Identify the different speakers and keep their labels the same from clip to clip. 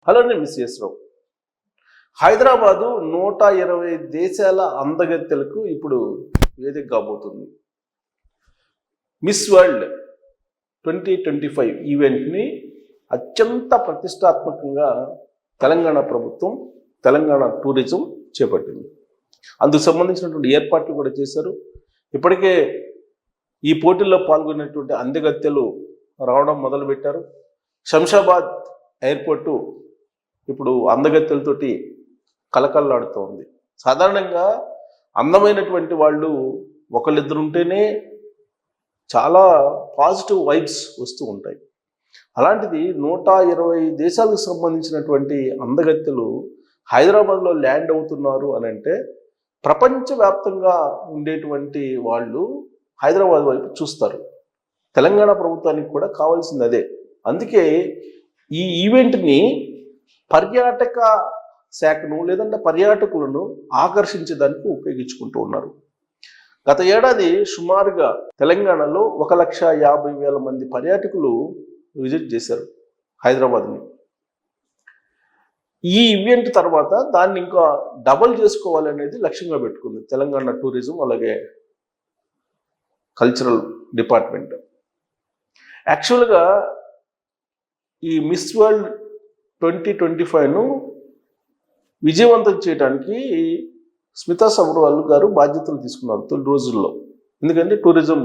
Speaker 1: Hello, నేను miss రావు. హైదరాబాదు 120 దేశాల అందగత్తెలకు ఇప్పుడు వేదిక కాబోతుంది. మిస్ వరల్డ్ 2025 ఈవెంట్ని అత్యంత ప్రతిష్టాత్మకంగా తెలంగాణ ప్రభుత్వం, తెలంగాణ టూరిజం చేపట్టింది. అందుకు సంబంధించినటువంటి ఏర్పాట్లు కూడా చేశారు. ఇప్పటికే ఈ పోటీల్లో పాల్గొనేటువంటి అందగత్తెలు రావడం మొదలుపెట్టారు. శంషాబాద్ ఎయిర్పోర్టు ఇప్పుడు అందగత్తెలతోటి కలకల్లాడుతూ ఉంది. సాధారణంగా అందమైనటువంటి వాళ్ళు ఒకళ్ళిద్దరు ఉంటేనే చాలా పాజిటివ్ వైబ్స్ వస్తూ ఉంటాయి. అలాంటిది 120 దేశాలకు సంబంధించినటువంటి అందగత్తెలు హైదరాబాద్లో ల్యాండ్ అవుతున్నారు అని అంటే ప్రపంచవ్యాప్తంగా ఉండేటువంటి వాళ్ళు హైదరాబాద్ వైపు చూస్తారు. తెలంగాణ ప్రభుత్వానికి కూడా కావాల్సింది అదే. అందుకే ఈ ఈవెంట్ని పర్యాటక శాఖను లేదంటే పర్యాటకులను ఆకర్షించడానికి ఉపయోగించుకుంటూ ఉన్నారు. గత ఏడాది సుమారుగా తెలంగాణలో 1,50,000 మంది పర్యాటకులు విజిట్ చేశారు హైదరాబాద్ని. ఈ ఈవెంట్ తర్వాత దాన్ని ఇంకా డబల్ చేసుకోవాలనేది లక్ష్యంగా పెట్టుకుంది తెలంగాణ టూరిజం అలాగే కల్చరల్ డిపార్ట్మెంట్. యాక్చువల్గా ఈ మిస్ వరల్డ్ 2025ను విజయవంతం చేయడానికి స్మితా సబర్వాల్ గారు బాధ్యతలు తీసుకున్నారు తొలి రోజుల్లో. ఎందుకంటే టూరిజం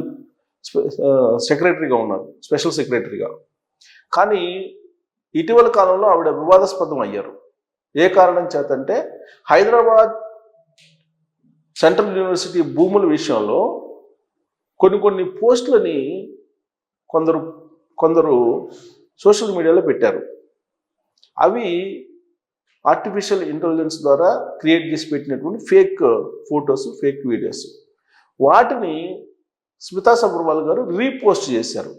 Speaker 1: సెక్రటరీగా ఉన్నారు, స్పెషల్ సెక్రటరీగా. కానీ ఇటీవల కాలంలో ఆవిడ వివాదాస్పదం అయ్యారు. ఏ కారణం చేతంటే హైదరాబాద్ సెంట్రల్ యూనివర్సిటీ భూముల విషయంలో కొన్ని పోస్టులని కొందరు సోషల్ మీడియాలో పెట్టారు. అవి ఆర్టిఫిషియల్ ఇంటెలిజెన్స్ ద్వారా క్రియేట్ చేసి పెట్టినటువంటి ఫేక్ ఫొటోస్, ఫేక్ వీడియోస్. వాటిని స్మితా సబర్వాల్ గారు రీపోస్ట్ చేశారు.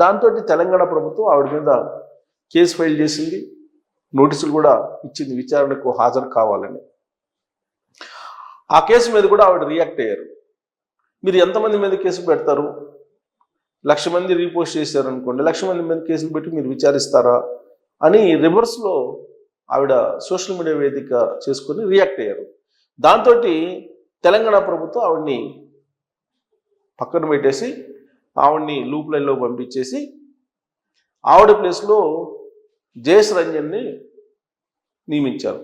Speaker 1: దాంతో తెలంగాణ ప్రభుత్వం ఆవిడ మీద కేసు ఫైల్ చేసింది, నోటీసులు కూడా ఇచ్చింది విచారణకు హాజరు కావాలని. ఆ కేసు మీద కూడా ఆవిడ రియాక్ట్ అయ్యారు. మీరు ఎంతమంది మీద కేసు పెడతారు? 1,00,000 మంది రీపోస్ట్ చేశారు అనుకోండి, 1,00,000 మంది మీద కేసులు పెట్టి మీరు విచారిస్తారా అని రివర్స్లో ఆవిడ సోషల్ మీడియా వేదిక చేసుకొని రియాక్ట్ అయ్యారు. దాంతో తెలంగాణ ప్రభుత్వం ఆవిడ్ని పక్కన పెట్టేసి ఆవిడ్ని లూప్ లైన్లో పంపించేసి ఆవిడ ప్లేస్లో జయేష్ రంజన్ని నియమించారు.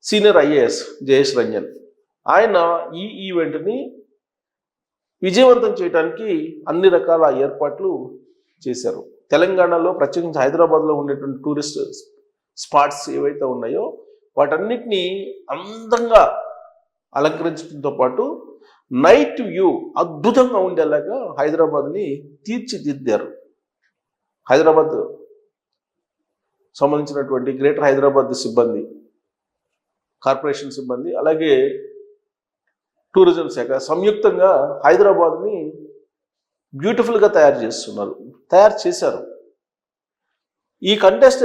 Speaker 1: Senior IAS Jayesh Ranjan. ఆయన ఈ ఈవెంట్ని విజయవంతం చేయడానికి అన్ని రకాల ఏర్పాట్లు చేశారు. తెలంగాణలో ప్రత్యేకించి హైదరాబాద్లో ఉండేటువంటి టూరిస్ట్ స్పాట్స్ ఏవైతే ఉన్నాయో వాటన్నిటినీ అందంగా అలంకరించడంతో పాటు నైట్ వ్యూ అద్భుతంగా ఉండేలాగా హైదరాబాద్ని తీర్చిదిద్దారు. హైదరాబాద్ సంబంధించినటువంటి గ్రేటర్ హైదరాబాద్ సిబ్బంది, కార్పొరేషన్ సిబ్బంది అలాగే టూరిజం శాఖ సంయుక్తంగా హైదరాబాద్ని బ్యూటిఫుల్గా తయారు చేశారు. ఈ కంటెస్ట్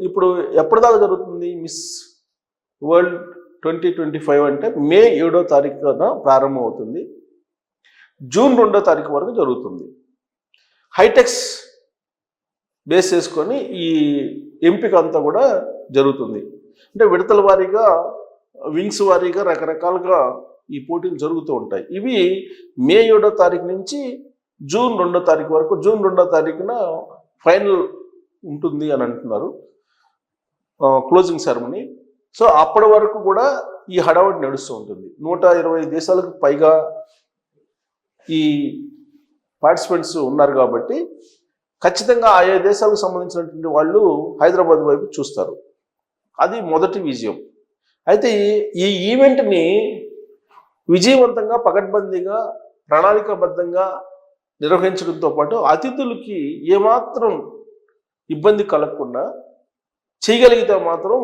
Speaker 1: ఇప్పుడు ఎప్పటిదాకా జరుగుతుంది? మిస్ వరల్డ్ 2025 అంటే మే 7వ తారీఖున ప్రారంభం అవుతుంది, జూన్ 2వ తారీఖు వరకు జరుగుతుంది. హైటెక్స్ బేస్ చేసుకొని ఈ ఎంపిక అంతా కూడా జరుగుతుంది. అంటే విడతల వారీగా, వింగ్స్ వారీగా రకరకాలుగా ఈ పోటీలు జరుగుతూ ఉంటాయి. ఇవి మే 7వ తారీఖు నుంచి జూన్ 2వ తారీఖు వరకు. జూన్ 2వ తారీఖున ఫైనల్ ఉంటుంది అని అంటున్నారు, క్లోజింగ్ సెరమనీ. సో అప్పటి వరకు కూడా ఈ హడావుడి నడుస్తూ ఉంటుంది. 120 దేశాలకు పైగా ఈ పార్టిసిపెంట్స్ ఉన్నారు కాబట్టి ఖచ్చితంగా ఆయా దేశాలకు సంబంధించినటువంటి వాళ్ళు హైదరాబాద్ వైపు చూస్తారు. అది మొదటి విజయం. అయితే ఈ ఈవెంట్ని విజయవంతంగా, పకడ్బందీగా, ప్రణాళికాబద్ధంగా నిర్వహించడంతో పాటు అతిథులకి ఏమాత్రం ఇబ్బంది కలగకుండా చేయగలిగితే మాత్రం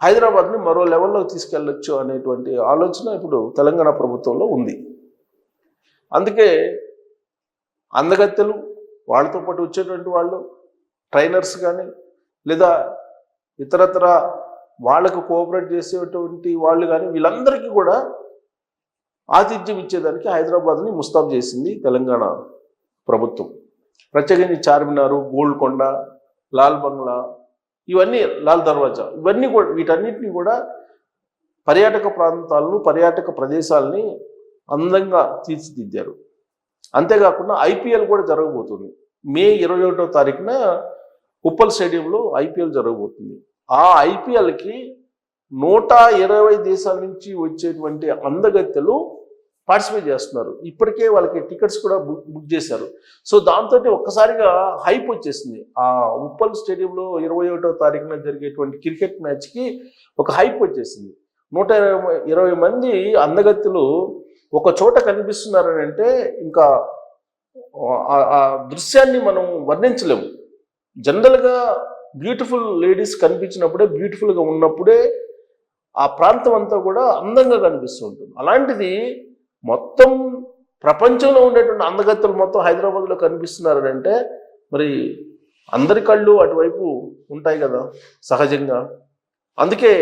Speaker 1: హైదరాబాద్ని మరో లెవెల్లో తీసుకెళ్ళొచ్చు అనేటువంటి ఆలోచన ఇప్పుడు తెలంగాణ ప్రభుత్వంలో ఉంది. అందుకే అందగత్తెలు, వాళ్ళతో పాటు వచ్చేటువంటి వాళ్ళు, ట్రైనర్స్ కానీ లేదా ఇతరత్ర వాళ్ళకు కోఆపరేట్ చేసేటువంటి వాళ్ళు కానీ వీళ్ళందరికీ కూడా ఆతిథ్యం ఇచ్చేదానికి హైదరాబాద్ని ముస్తాబు చేసింది తెలంగాణ ప్రభుత్వం. ప్రత్యేకించి చార్మినారు, గోల్కొండ, లాల్ బంగ్లా, ఇవన్నీ లాల్ దర్వాజా, ఇవన్నీ కూడా వీటన్నిటిని కూడా పర్యాటక ప్రాంతాలను, పర్యాటక ప్రదేశాలని అందంగా తీర్చిదిద్దారు. అంతేకాకుండా ఐపీఎల్ కూడా జరగబోతుంది. మే 21వ తారీఖున ఉప్పల్ స్టేడియంలో ఐపీఎల్ జరగబోతుంది. ఆ ఐపీఎల్కి 120 దేశాల నుంచి వచ్చేటువంటి అందగత్తెలు పార్టిసిపేట్ చేస్తున్నారు. ఇప్పటికే వాళ్ళకి టికెట్స్ కూడా బుక్ చేశారు. సో దాంతో ఒక్కసారిగా హైప్ వచ్చేసింది. ఆ ఉప్పల్ స్టేడియంలో 21వ తారీఖున జరిగేటువంటి క్రికెట్ మ్యాచ్కి ఒక హైప్ వచ్చేసింది. 120 మంది అందగత్తెలు ఒక చోట కనిపిస్తున్నారని అంటే ఇంకా ఆ దృశ్యాన్ని మనం వర్ణించలేము. జనరల్గా బ్యూటిఫుల్ లేడీస్ కనిపించినప్పుడే, బ్యూటిఫుల్గా ఉన్నప్పుడే ఆ ప్రాంతం అంతా కూడా అందంగా కనిపిస్తూ ఉంటుంది. అలాంటిది మొత్తం ప్రపంచంలో ఉండేటువంటి అందగత్తెలు మొత్తం హైదరాబాద్లో కనిపిస్తున్నారని అంటే మరి అందరి కళ్ళు అటువైపు ఉంటాయి కదా సహజంగా. అందుకే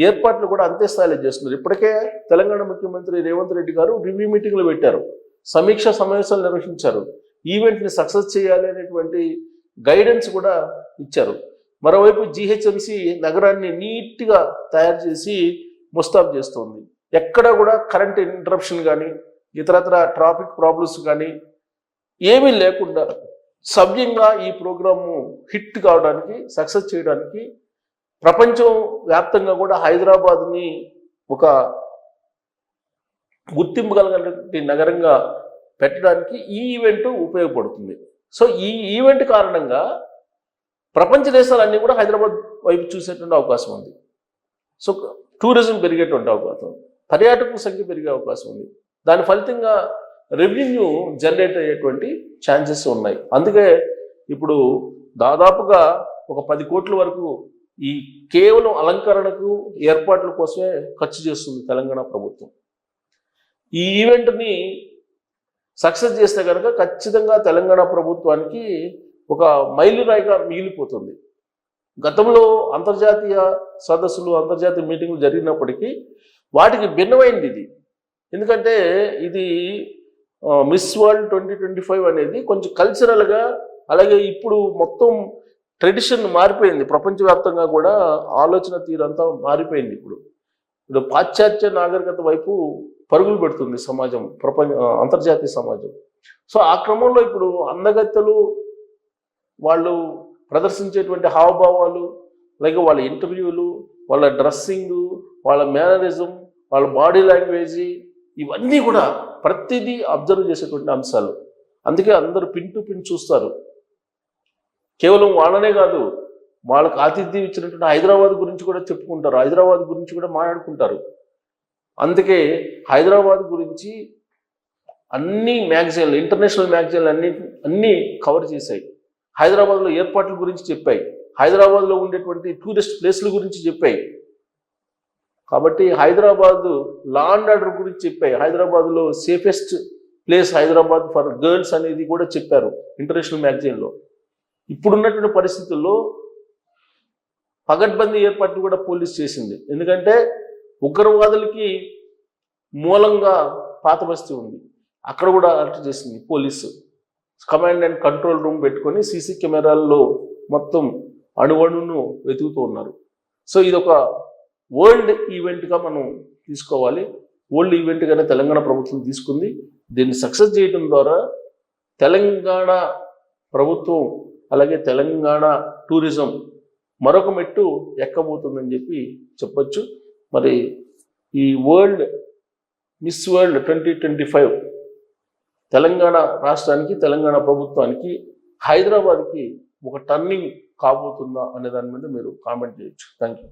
Speaker 1: ఏర్పాట్లు కూడా అంతే స్థాయిలో చేస్తున్నారు. ఇప్పటికే తెలంగాణ ముఖ్యమంత్రి రేవంత్ రెడ్డి గారు రివ్యూ మీటింగ్లు పెట్టారు, సమీక్షా సమావేశాలు నిర్వహించారు, ఈవెంట్ని సక్సెస్ చేయాలి అనేటువంటి గైడెన్స్ కూడా ఇచ్చారు. మరోవైపు జిహెచ్ఎంసి నగరాన్ని నీట్గా తయారు చేసి ముస్తాబు చేస్తుంది. ఎక్కడ కూడా కరెంట్ ఇంటరప్షన్ కానీ ఇతరత్ర ట్రాఫిక్ ప్రాబ్లమ్స్ కానీ ఏమీ లేకుండా సవ్యంగా ఈ ప్రోగ్రాము హిట్ కావడానికి, సక్సెస్ చేయడానికి ప్రపంచం వ్యాప్తంగా కూడా హైదరాబాద్ని ఒక గుర్తింపు కలిగినటువంటి నగరంగా పెట్టడానికి ఈ ఈవెంట్ ఉపయోగపడుతుంది. సో ఈ ఈవెంట్ కారణంగా ప్రపంచ దేశాలన్నీ కూడా హైదరాబాద్ వైపు చూసేటువంటి అవకాశం ఉంది. సో టూరిజం పెరిగేటువంటి అవకాశం, పర్యాటకుల సంఖ్య పెరిగే అవకాశం ఉంది. దాని ఫలితంగా రెవెన్యూ జనరేట్ అయ్యేటువంటి ఛాన్సెస్ ఉన్నాయి. అందుకే ఇప్పుడు దాదాపుగా ఒక 10 కోట్ల వరకు ఈ కేవలం అలంకరణకు, ఏర్పాట్ల కోసమే ఖర్చు చేస్తుంది తెలంగాణ ప్రభుత్వం. ఈ ఈవెంట్ని సక్సెస్ చేస్తే కనుక ఖచ్చితంగా తెలంగాణ ప్రభుత్వానికి ఒక మైలురాయిగా మిగిలిపోతుంది. గతంలో అంతర్జాతీయ సదస్సులు, అంతర్జాతీయ మీటింగ్లు జరిగినప్పటికీ వాటికి భిన్నమైంది ఇది. ఎందుకంటే ఇది మిస్ వరల్డ్ 2025 అనేది కొంచెం కల్చరల్గా, అలాగే ఇప్పుడు మొత్తం ట్రెడిషన్ మారిపోయింది. ప్రపంచవ్యాప్తంగా కూడా ఆలోచన తీరంతా మారిపోయింది. ఇప్పుడు పాశ్చాత్య నాగరికత వైపు పరుగులు పెడుతుంది సమాజం, అంతర్జాతీయ సమాజం. సో ఆ క్రమంలో ఇప్పుడు అందగత్తెలు వాళ్ళు ప్రదర్శించేటువంటి హావభావాలు, అలాగే వాళ్ళ ఇంటర్వ్యూలు, వాళ్ళ డ్రెస్సింగు, వాళ్ళ మేనరిజం, వాళ్ళ బాడీ లాంగ్వేజ్, ఇవన్నీ కూడా ప్రతిదీ అబ్జర్వ్ చేసేటువంటి అంశాలు. అందుకే అందరూ పిన్ టు పిన్ చూస్తారు. కేవలం వాళ్ళనే కాదు, వాళ్ళకు ఆతిథ్యం ఇచ్చినటువంటి హైదరాబాద్ గురించి కూడా చెప్పుకుంటారు, హైదరాబాద్ గురించి కూడా మాట్లాడుకుంటారు. అందుకే హైదరాబాద్ గురించి అన్ని మ్యాగజైన్లు, ఇంటర్నేషనల్ మ్యాగజైన్లు అన్నీ కవర్ చేశాయి. హైదరాబాద్లో ఏర్పాట్ల గురించి చెప్పాయి, హైదరాబాద్లో ఉండేటువంటి టూరిస్ట్ ప్లేస్ల గురించి చెప్పాయి. కాబట్టి హైదరాబాద్ లా అండ్ ఆర్డర్ గురించి చెప్పాయి, హైదరాబాద్లో safest place Hyderabad for girls అనేది కూడా చెప్పారు ఇంటర్నేషనల్ మ్యాగజైన్లో. ఇప్పుడున్నటువంటి పరిస్థితుల్లో పగడ్బందీ ఏర్పాట్లు కూడా పోలీస్ చేసింది. ఎందుకంటే ఉగ్రవాదులకి మూలంగా పాత బస్తీ ఉంది, అక్కడ కూడా అరెస్ట్ చేసింది police. Command and control room పెట్టుకొని సీసీ కెమెరాల్లో మొత్తం అణువణును వెతుకుతూ ఉన్నారు. సో ఇది ఒక వరల్డ్ ఈవెంట్గా మనం తీసుకోవాలి. వరల్డ్ ఈవెంట్గానే తెలంగాణ ప్రభుత్వం తీసుకుంది. దీన్ని సక్సెస్ చేయడం ద్వారా తెలంగాణ ప్రభుత్వం, అలాగే తెలంగాణ టూరిజం మరొక మెట్టు ఎక్కబోతుందని చెప్పొచ్చు. మరి ఈ మిస్ వరల్డ్ 2025 తెలంగాణ రాష్ట్రానికి, తెలంగాణ ప్రభుత్వానికి, హైదరాబాద్కి ఒక టర్నింగ్ కాబోతుందా అనే దాని మీద మీరు కామెంట్ చేయొచ్చు. Thank you.